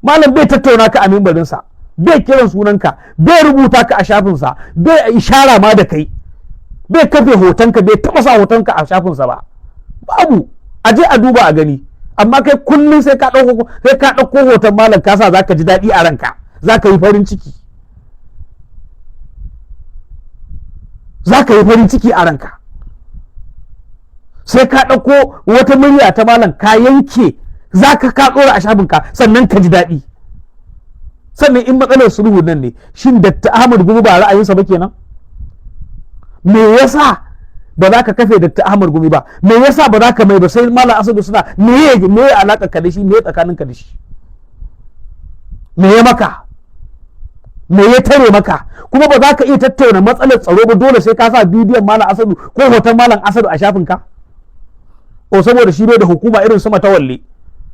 malam bai tattauna ka a mimbarinsa, bai kiran sunanka, bai rubuta ka a shafinsa, bai ishara ma da kai, bai kafe hotonka, bai taba sa hotonka a shafinsa ba, babu. A je a duba a gani. Amma kai kullum sai ka ɗauko hoton malam kasa za ka ji daɗi a ranka, za ka yi farin ciki, za ka yi farin ciki a ranka. Sai ka ɗauko wata murya ta malam ka yanke, za ka ɗora a shafinka sannan ka ji daɗi. Sannan in matsalar sulhu nan ne, shin Dr. Ahmad Gumi ba ra'ayinsa ba kenan? Me yasa ba za ka kafe Dr. Ahmad Gumi ba? Me yasa ba za ka mai ba? Sai Malam Asadu suna me ya alaka ka da shi, me ya tsakaninka da shi? Me ya maka? Me ya tare maka? Kuma ba za ka iya tattauna matsalar tsaro ba, dole sai ka sa bidiyon Malam Asadu ko hoton Malam Asadu a shafinka? O saboda shi bai da hukuma irin su Matawalle.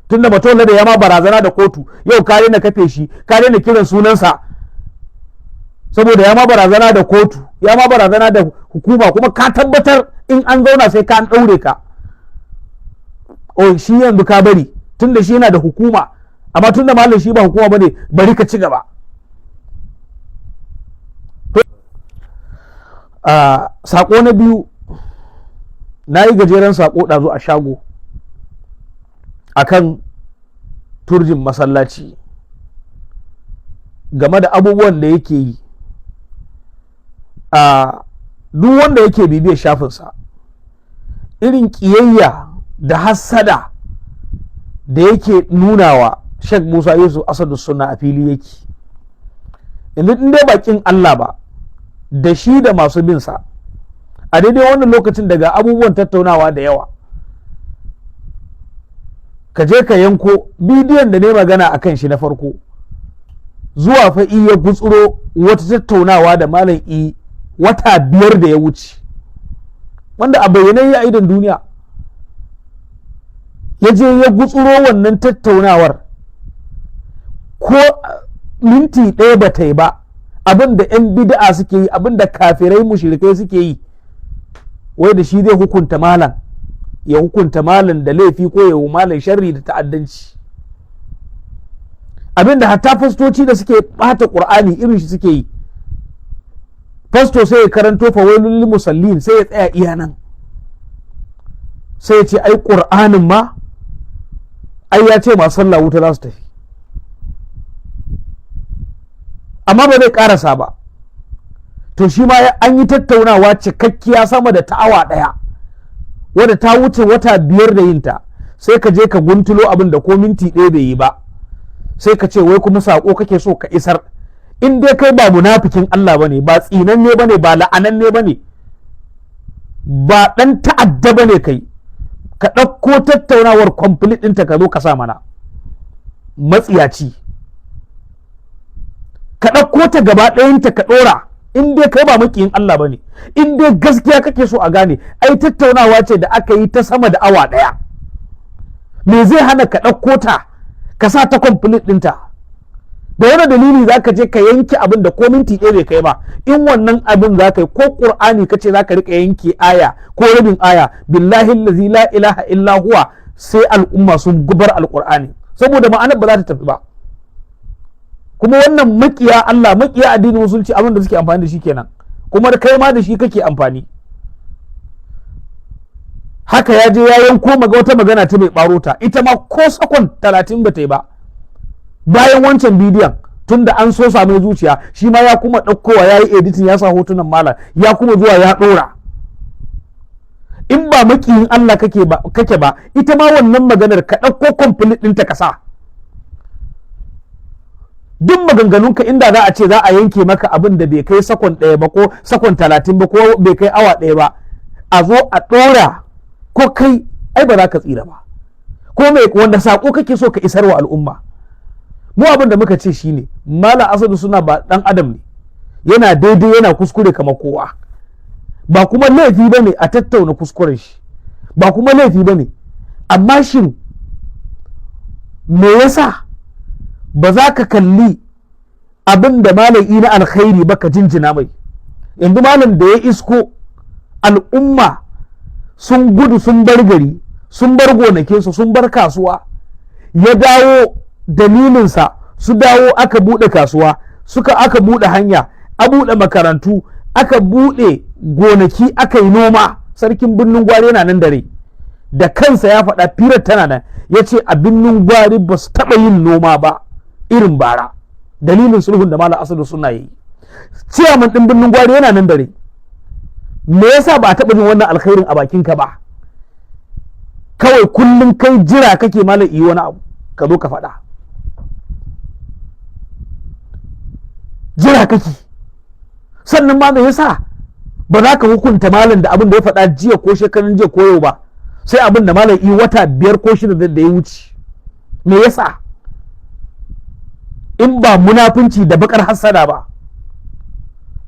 Tunda Matawalle da ya ma barazana da kotu, yau ka daina kafe shi, ka daina kiran sunansa, saboda ya ma barazana da kotu, ya ma barazana da hukuma, kuma ka tabbatar in an zauna sai ka an ɗaure ka. O shi yanzu ka bari, tunda shi yana da hukuma, amma tunda malam shi ba hukuma bane, bari ka ci gaba. Sako na biyu, na yi gajeren sako ɗazu a shago akan turjin masallaci game da abubuwan da yake yi. Duk wanda yake bibiyar shafinsa, irin ƙiyayya da hassada da yake nunawa Sheikh Musa Yusuf Asadu Sunna a fili yake. In dai bakin Allah ba, da shi da masu binsa, a daidai wannan lokacin daga abubuwan tattaunawa da yawa, ka je ka yanko bidiyon da ne magana a kan shi na farko, zuwa fa ya gutsuro wata tattaunawa da malam wata 5 da ya wuce, wanda a bayyane ya idon duniya, ya je ya gutsuro wannan tattaunawar, ko minti 1 ba ta yi ba, abin da 'yan bid'a suke yi, abin da kafirai mushrikai suke yi, wai da shi zai hukunta malam, ya hukunta malam da laifi ko ya malam sharri da ta'addanci. Abin da hatta fastoci da suke bata Qur'ani irin shi suke yi. Fasto sai ya karanto fawailul lil musallin, sai ya tsaya iya nan, sai ya ce ai Qur'anin ma ai ya ce masu sallah wuta za su tafi, amma ba zai karasa ba. To shi ma an yi tattaunawa cikakkiya sama da ta awa 1, wadda ta wuce wata 5 da yinta, sai ka je ka guntulo abin da ko minti 1 bai yi ba, sai ka ce wai kuma sako kake so ka isar. In dai kai ba munafikin Allah bane, ba tsinanne bane, ba la'ananne bane, ba dan ta'adda bane kai, ka ɗauko tattaunawar complete ɗinta ka zo ka sa mana. Matsiyaci, ka ɗauko ta gaba ɗayanta ka ɗora. In dai kai ba makiyin Allah bane, in dai gaskiya kake so a gane, ai tattaunawa ce da aka yi ta sama da awa 1. Me zai hana ka ɗauko ta ka sa ta complete ɗinta? Da wani dalili za ka je ka yanke abin da ko minti 1 bai kai ba? In wannan abin za ka yi, ko Qur'ani ka ce za ka riƙa yanke aya ko rabin aya, billahi allazi la ilaha illa huwa, sai al'umma sun gubar alƙur'ani, saboda ma'anar ba za ta tafi ba. Kuma wannan makiya Allah, makiya addinin musulunci, abin da suke amfani da shi kenan, kuma da kai ma da shi kake amfani. Haka ya je ya yanko wata magana ta mai ɓarota, ita ma ko sakon 30 ba ta yi ba, bayan wancan bidiyon, tun da an so same zuciya, shi ma ya kuma ɗaukowa ya yi editing, ya sa hotunan malam, ya kuma zuwa ya ɗora. In ba makiyin Allah kake ba, ita ma wannan maganar ka ɗauko complete ɗinta ka sa. Duk maganganunka inda za a ce za a yanke maka abin da bai kai sakon 1 ba, ko sakon 30 ba, ko bai kai awa 1 ba, a zo a ɗora, ko kai ai ba za ka tsira ba. Ko mai wanda sako kake so ka isar wa al'umma? Mu abin da muka ce shine, Malam Asadu Sunna ba dan adam ne, yana daidai yana kuskure kamar kowa, ba kuma laifi bane a tattauna kuskuren shi, ba kuma laifi bane, amma shin me yasa ba za ka kalli abin da malami na alkhairi ba ka jinjina mai? Yanzu malam da ya isko al'umma sun gudu, sun bar gari, sun bar gonakinsu, sun bar kasuwa, ya dawo dalilinsa su dawo aka buɗe kasuwa, aka buɗe hanya, a buɗe makarantu, aka buɗe gonaki, aka yi noma. Sarkin birnin Gwari yana nan dare da kansa ya faɗa, firar tana nan, ya ce a birnin Gwari ba su taɓa yin noma ba irin bara, dalilin sulhun da Malam Asadu Sunna yi. Ciyaman ɗin birnin Gwari yana nan dare. Me yasa ba a taɓa jin wannan alkhairin a bakinka ba? Kawai kullum kai jira kake malam yi wani abu ka zo ka faɗa, jira kake. Sannan ma me yasa ba za ka hukunta malam da abin da ya faɗa jiya ko shekarun jiya ko yau ba, sai abin da malam yi wata 5 ko 6 da ya wuce? Me yasa? In ba munafunci da bakar hassada ba.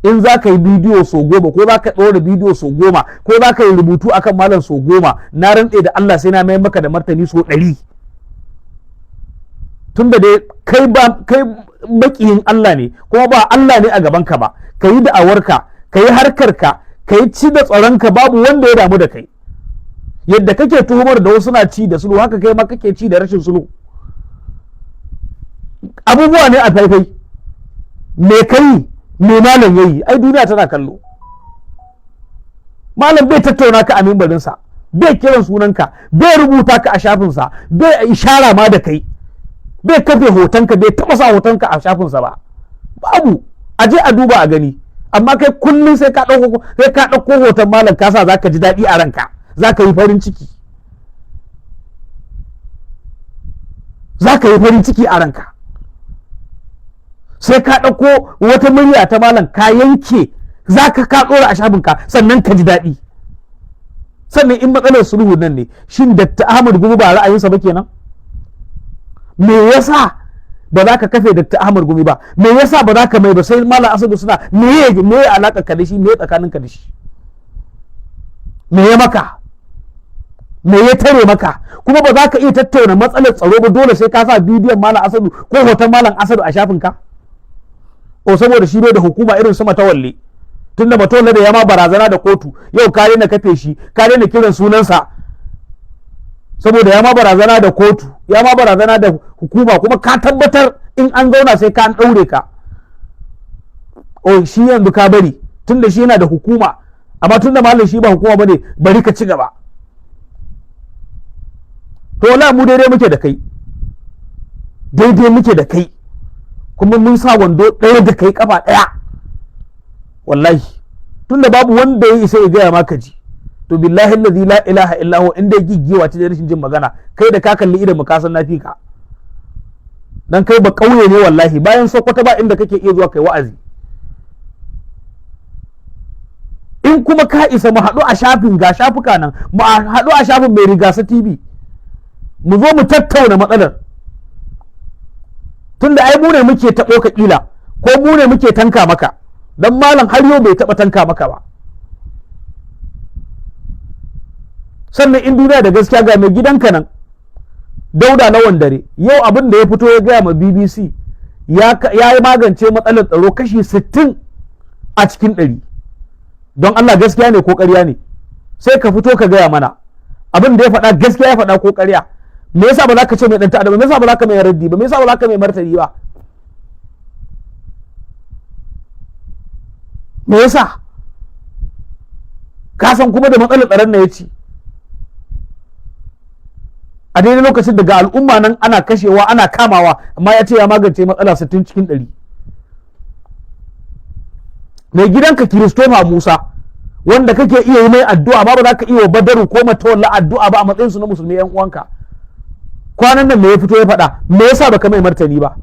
In za ka yi bidiyo so 10 ko za ka ɗora bidiyo so 10 ko za ka yi rubutu akan malam so 10, na rantse da Allah sai na mai maka da martani so 100. Tunda dai kai makiyin Allah ne, kuma ba Allah ne a gabanka ba, ka yi da'awarka, ka yi harkarka, ka yi ci da tsaronka, babu wanda ya damu da kai. Yadda kake tuhumar da wasu na ci da sulhu, haka kai ma kake ci da rashin sulhu. Abubuwa ne a faifai. Me kai, me malam yayi? Ai duniya tana kallo. Malam bai tattauna ka a mimbarinsa, bai kiran sunanka, bai rubuta ka a shafinsa, bai ishara ma da kai, bai kafe hotonka, bai taba sa hotonka a shafinsa ba. Babu. Aje a duba a gani. Amma kai kullum sai ka ɗauko hoton malam kasa, za ka ji daɗi a ranka, za ka yi farin ciki, za ka yi farin ciki a ranka. Sai ka ɗauko wata murya ta malam ka yanke, za ka ɗora a shafinka, sannan ka ji daɗi. Sannan in matsalar sulhu nan ne, shin Dr. Ahmad Gumi ba ra'ayinsa ba kenan? Me yasa ba za ka kafe Dr. Ahmad Gumi ba? Me yasa ba za ka mai ba? Sai Malam Asadu Sunna, me ya alaka ka da shi, me ya tsakanin ka da shi? Me ya maka? Me ya tare maka? Kuma ba za ka iya tattauna matsalar tsaro ba, dole sai ka sa bidiyon Malam Asadu ko hoton Malam Asadu a shafinka? O saboda shi bai da hukuma irin su Matawalle. Tunda Matawalle da ya ma barazana da kotu, yau ka daina kafe shi, ka daina kiran sunansa, saboda ya ma barazana da kotu, ya ma barazana da hukuma, kuma ka tabbatar in an zauna sai ka an ɗaure ka. O shi yanzu ka bari, tunda shi yana da hukuma, amma tunda malam shi ba hukuma bane, bari ka ci gaba. To wala mu daidai muke da kai, daidai muke da kai, kuma mun sa wando ɗaya da kai, kafa ɗaya. Wallahi tunda babu wanda ya isa ya gaya maka ji, to billahi allazi la ilaha illa huwa, inda giggiwa ta rashin jin magana, kai da ka kalli idan ka san nafi ka. Dan kai ba kauye ne wallahi, bayan Sokoto ba inda kake iya zuwa kai wa'azi. In kuma ka isa mu haɗu a shafin, ga shafuka nan, mu haɗu a shafin mai Rigasa TV, mu zo mu tattauna matsalar. Tunda ai mu ne muke taɓo ka kila, ko mu ne muke tanka maka, dan malam har yau bai taɓa tanka maka ba. Sannan in duniya da gaskiya, ga mai gidanka nan Dauda Lawan Dare, yau abin da ya fito ya gaya ma BBC, ya yi magance matsalar tsaro kashi 60 a cikin 100. Don Allah gaskiya ne ko ƙarya ne? Sai ka fito ka gaya mana abin da ya faɗa gaskiya ya faɗa ko ƙarya. Me yasa ba za ka ce mai ɗan ta'adda ba? Me yasa ba za ka mai raddi ba? Me yasa ba za ka mai martani ba? Me yasa? Ka san kuma da matsalar tsaron na ya ci, a daidai lokacin daga al'umma nan ana kashewa ana kamawa, amma ya ce ya magance matsala 60 cikin 100. Mai gidanka Kiristoma Musa, wanda kake iya yi mai addu'a, ba za ka iya wa Badaru ko Matawalla addu'a ba a matsayin su na musulmi yan uwanka. Kwanan nan me ya fito ya faɗa? Me yasa baka mai martani ba?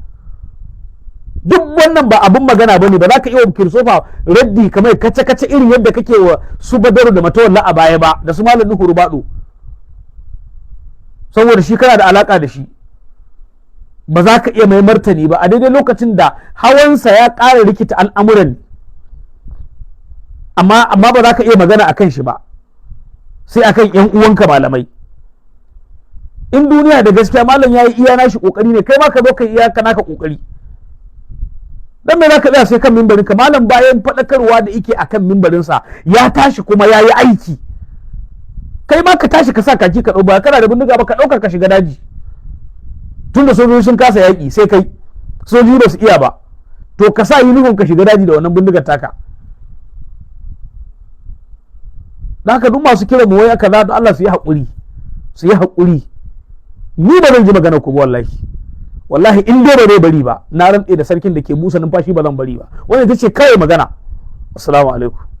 Duk wannan ba abin magana bane, ba za ka iya wa Kiristoma raddi kamar kace-kace irin yadda kake wa su Badaru da Matawalla a baya ba, da su Malam Nuhu Rubado. Saboda shi kana da alaka da shi, ba za ka iya mai martani ba a daidai lokacin da hawansa ya ƙara rikita al'amuran, amma ba za ka iya magana akan shi ba, sai akan yan uwanka malamai. In duniya da gaskiya malam ya yi iya nashi kokari ne, kai ma ka zo ka iya naka kokari. Dan me za ka tsaya sai kan mimbarin ka? Malam bayan faɗakarwa da yake akan mimbarinsa ya tashi kuma ya yi aiki. Kai ma ka tashi ka sa kaki ka ɗau, ba kana da bindiga ba ka ɗauka ka shiga daji, tunda sojoji sun kasa yaƙi sai kai sojoji ba su iya ba, to ka sa uniform ka shiga daji da wannan bindigar taka. Da haka duk masu kira mu wai aka da Allah su yi haƙuri, su yi haƙuri. Ni ba zan ji magana ku wallahi, wallahi in dai ba zai bari ba, na rantse da sarkin da ke busa numfashi ba zan bari ba. Wannan ita ce kawai magana. Assalamu alaikum.